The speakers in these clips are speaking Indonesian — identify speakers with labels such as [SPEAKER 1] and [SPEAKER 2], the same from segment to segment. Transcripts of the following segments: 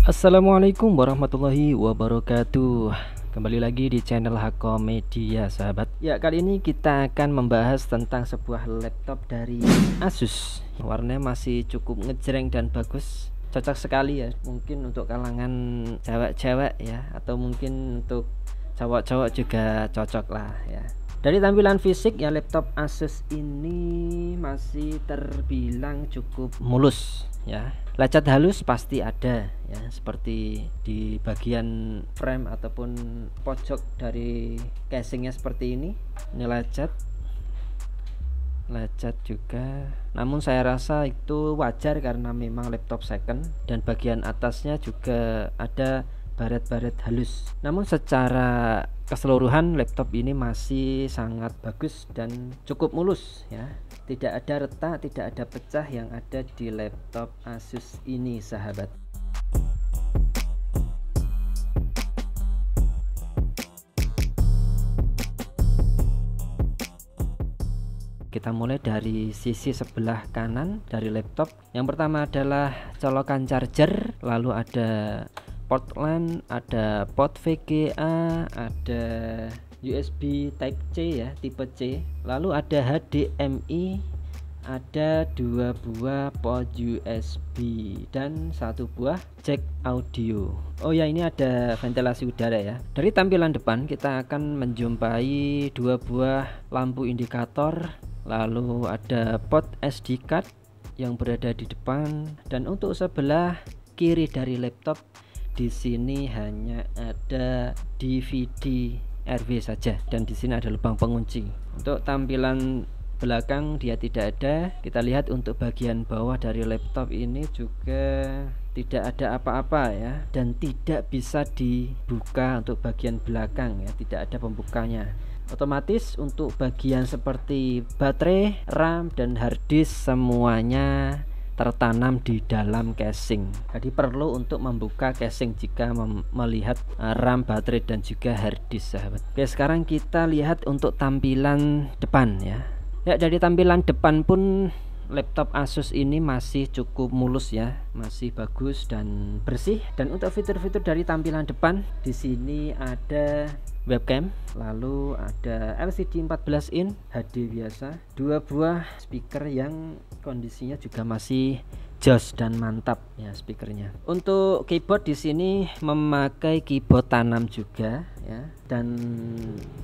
[SPEAKER 1] Assalamualaikum warahmatullahi wabarakatuh. Kembali lagi di channel Hako Media, sahabat. Ya, kali ini kita akan membahas tentang sebuah laptop dari Asus. Warnanya masih cukup ngejreng dan bagus. Cocok sekali ya, mungkin untuk kalangan cewek-cewek ya, atau mungkin untuk cowok-cowok juga cocok lah ya. Dari tampilan fisik ya, laptop Asus ini masih terbilang cukup mulus ya. Lecet halus pasti ada ya, seperti di bagian frame ataupun pojok dari casingnya seperti ini. Ini lecet juga, namun saya rasa itu wajar karena memang laptop second, dan bagian atasnya juga ada baret-baret halus. Namun secara keseluruhan laptop ini masih sangat bagus dan cukup mulus ya. Tidak ada retak, tidak ada pecah yang ada di laptop Asus ini, sahabat. Kita mulai dari sisi sebelah kanan dari laptop. Yang pertama adalah colokan charger, lalu ada port LAN, ada port VGA, ada USB Type C ya, tipe C, lalu ada HDMI, ada 2 buah port USB dan 1 buah jack audio. Oh ya, ini ada ventilasi udara ya. Dari tampilan depan kita akan menjumpai 2 buah lampu indikator, lalu ada port SD card yang berada di depan, dan untuk sebelah kiri dari laptop di sini hanya ada DVD RW saja, dan di sini ada lubang pengunci. Untuk tampilan belakang dia tidak ada. Kita lihat untuk bagian bawah dari laptop ini juga tidak ada apa-apa ya, dan tidak bisa dibuka untuk bagian belakang ya, tidak ada pembukanya. Otomatis untuk bagian seperti baterai, RAM, dan harddisk semuanya tertanam di dalam casing. Jadi perlu untuk membuka casing jika melihat RAM, baterai, dan juga harddisk, sahabat. Oke, sekarang kita lihat untuk tampilan depan ya. Ya, dari tampilan depan pun laptop Asus ini masih cukup mulus ya, masih bagus dan bersih. Dan untuk fitur-fitur dari tampilan depan, di sini ada webcam, lalu ada LCD 14 in HD biasa, 2 buah speaker yang kondisinya juga masih jos dan mantap ya speakernya. Untuk keyboard di sini memakai keyboard tanam juga ya, dan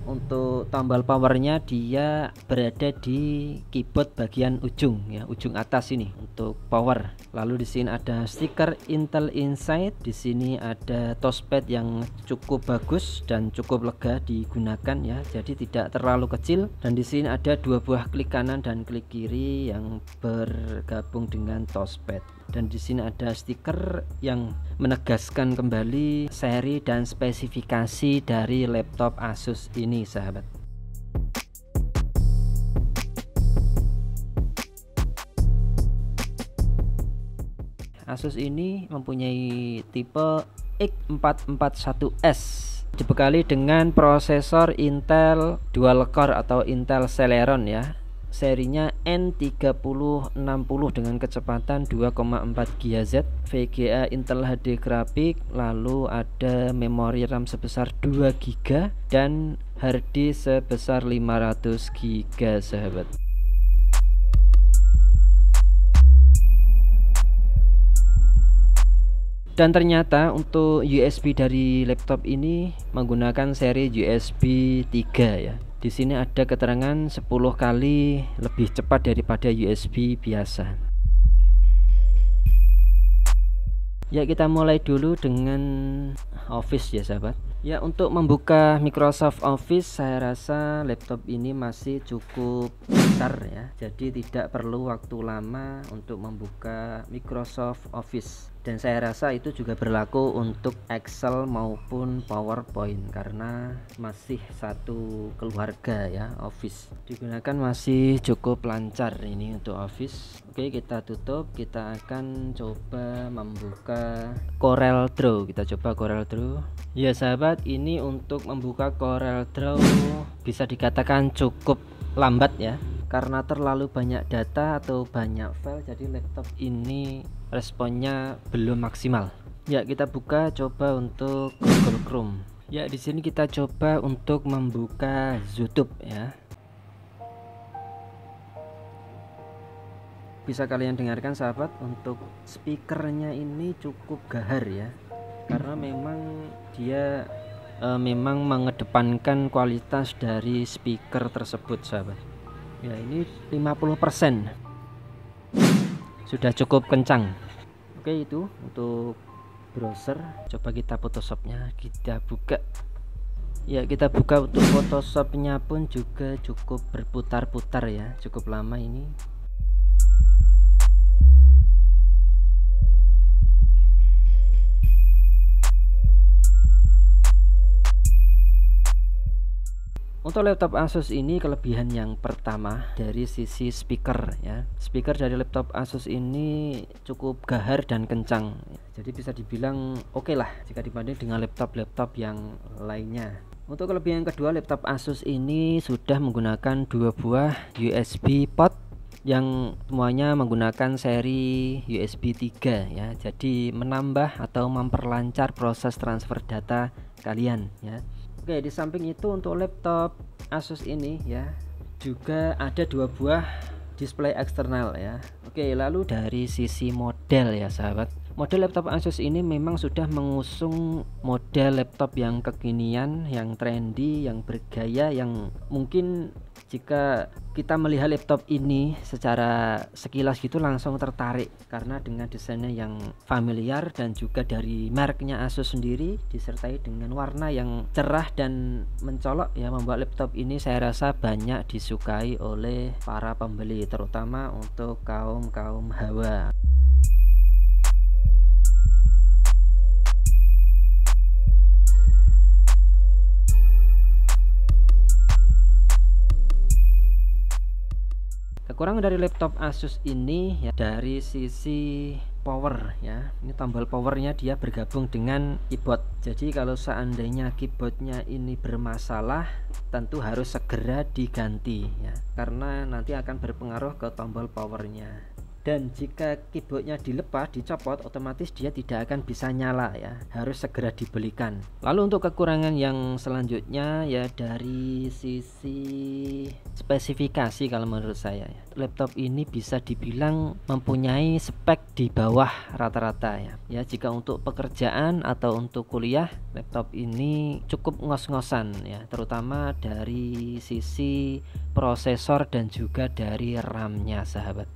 [SPEAKER 1] untuk tombol powernya dia berada di keyboard bagian ujung ya, ujung atas ini untuk power. Lalu di sini ada stiker Intel Inside, di sini ada touchpad yang cukup bagus dan cukup lega digunakan ya, jadi tidak terlalu kecil. Dan di sini ada 2 buah klik kanan dan klik kiri yang bergabung dengan touchpad. Dan di sini ada stiker yang menegaskan kembali seri dan spesifikasi dari laptop Asus ini, sahabat. Asus ini mempunyai tipe X441S, dibekali dengan prosesor Intel dual core atau Intel Celeron ya, serinya N3060 dengan kecepatan 2,4 GHz, VGA Intel HD grafik, lalu ada memori RAM sebesar 2 GB dan harddisk sebesar 500 GB, sahabat. Dan ternyata untuk USB dari laptop ini menggunakan seri USB 3 ya. Di sini ada keterangan 10 kali lebih cepat daripada USB biasa. Ya, kita mulai dulu dengan Office ya, sahabat. Ya, untuk membuka Microsoft Office saya rasa laptop ini masih cukup besar ya, jadi tidak perlu waktu lama untuk membuka Microsoft Office. Dan saya rasa itu juga berlaku untuk Excel maupun PowerPoint, karena masih satu keluarga ya. Office digunakan masih cukup lancar ini untuk Office. Oke, kita tutup. Kita akan coba membuka Corel Draw. Kita coba Corel Draw ya, sahabat. Ini untuk membuka Corel Draw bisa dikatakan cukup lambat ya, karena terlalu banyak data atau banyak file, jadi laptop ini responnya belum maksimal. Ya, kita buka coba untuk Google Chrome. Ya, di sini kita coba untuk membuka YouTube ya. Bisa kalian dengarkan sahabat, untuk speakernya ini cukup gahar ya, karena memang dia memang mengedepankan kualitas dari speaker tersebut sahabat. Ya, ini 50% sudah cukup kencang. Oke, itu untuk browser. Coba kita Photoshopnya kita buka. Ya, kita buka. Untuk Photoshopnya pun juga cukup berputar-putar ya, cukup lama ini. Untuk laptop Asus ini kelebihan yang pertama dari sisi speaker ya. Speaker dari laptop Asus ini cukup gahar dan kencang. Jadi bisa dibilang oke lah jika dibanding dengan laptop-laptop yang lainnya. Untuk kelebihan kedua, laptop Asus ini sudah menggunakan 2 buah USB port yang semuanya menggunakan seri USB 3 ya. Jadi menambah atau memperlancar proses transfer data kalian ya. Oke, di samping itu untuk laptop Asus ini ya juga ada 2 buah display eksternal ya. Oke, lalu dari sisi model ya sahabat, model laptop Asus ini memang sudah mengusung model laptop yang kekinian, yang trendy, yang bergaya, yang mungkin jika kita melihat laptop ini secara sekilas gitu langsung tertarik karena dengan desainnya yang familiar dan juga dari mereknya Asus sendiri disertai dengan warna yang cerah dan mencolok ya, membuat laptop ini saya rasa banyak disukai oleh para pembeli, terutama untuk kaum hawa. Kekurangan dari laptop Asus ini ya dari sisi power ya. Ini tombol powernya dia bergabung dengan keyboard. Jadi kalau seandainya keyboardnya ini bermasalah, tentu harus segera diganti ya, karena nanti akan berpengaruh ke tombol powernya. Dan jika keyboardnya dilepas, dicopot, otomatis dia tidak akan bisa nyala ya, harus segera dibelikan. Lalu untuk kekurangan yang selanjutnya ya dari sisi spesifikasi, kalau menurut saya ya, laptop ini bisa dibilang mempunyai spek di bawah rata-rata ya. Ya, jika untuk pekerjaan atau untuk kuliah, laptop ini cukup ngos-ngosan ya, terutama dari sisi prosesor dan juga dari RAM-nya sahabat.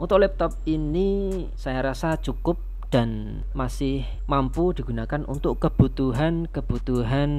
[SPEAKER 1] Untuk laptop ini saya rasa cukup dan masih mampu digunakan untuk kebutuhan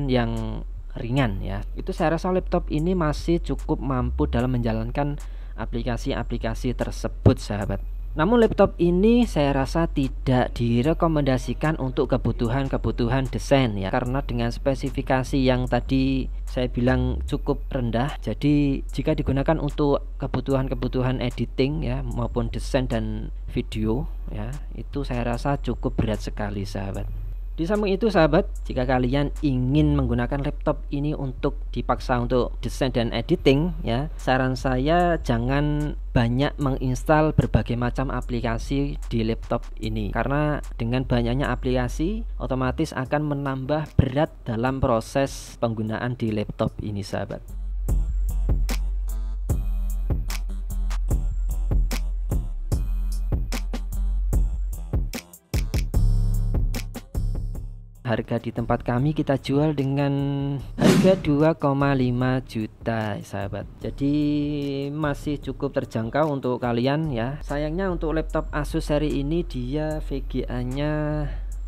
[SPEAKER 1] yang ringan ya. Itu saya rasa laptop ini masih cukup mampu dalam menjalankan aplikasi-aplikasi tersebut sahabat. Namun laptop ini saya rasa tidak direkomendasikan untuk kebutuhan desain ya, karena dengan spesifikasi yang tadi saya bilang cukup rendah. Jadi jika digunakan untuk kebutuhan editing ya maupun desain dan video ya, itu saya rasa cukup berat sekali sahabat. Di samping itu sahabat, jika kalian ingin menggunakan laptop ini untuk dipaksa untuk desain dan editing ya, saran saya jangan banyak menginstal berbagai macam aplikasi di laptop ini, karena dengan banyaknya aplikasi otomatis akan menambah berat dalam proses penggunaan di laptop ini sahabat. Harga di tempat kami kita jual dengan harga 2,5 juta sahabat. Jadi masih cukup terjangkau untuk kalian ya. Sayangnya untuk laptop Asus seri ini dia VGA nya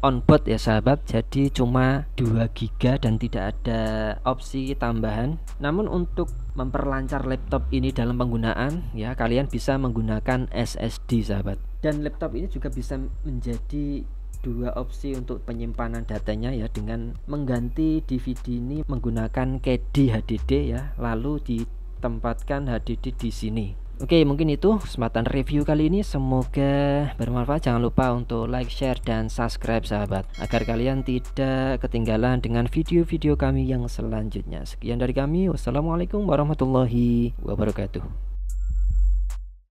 [SPEAKER 1] onboard ya sahabat, jadi cuma 2 GB dan tidak ada opsi tambahan. Namun untuk memperlancar laptop ini dalam penggunaan ya, kalian bisa menggunakan SSD sahabat. Dan laptop ini juga bisa menjadi 2 opsi untuk penyimpanan datanya ya, dengan mengganti DVD ini menggunakan KD HDD ya, lalu ditempatkan HDD di sini. Oke, mungkin itu kesempatan review kali ini, semoga bermanfaat. Jangan lupa untuk like, share, dan subscribe sahabat, agar kalian tidak ketinggalan dengan video-video kami yang selanjutnya. Sekian dari kami, wassalamualaikum warahmatullahi wabarakatuh.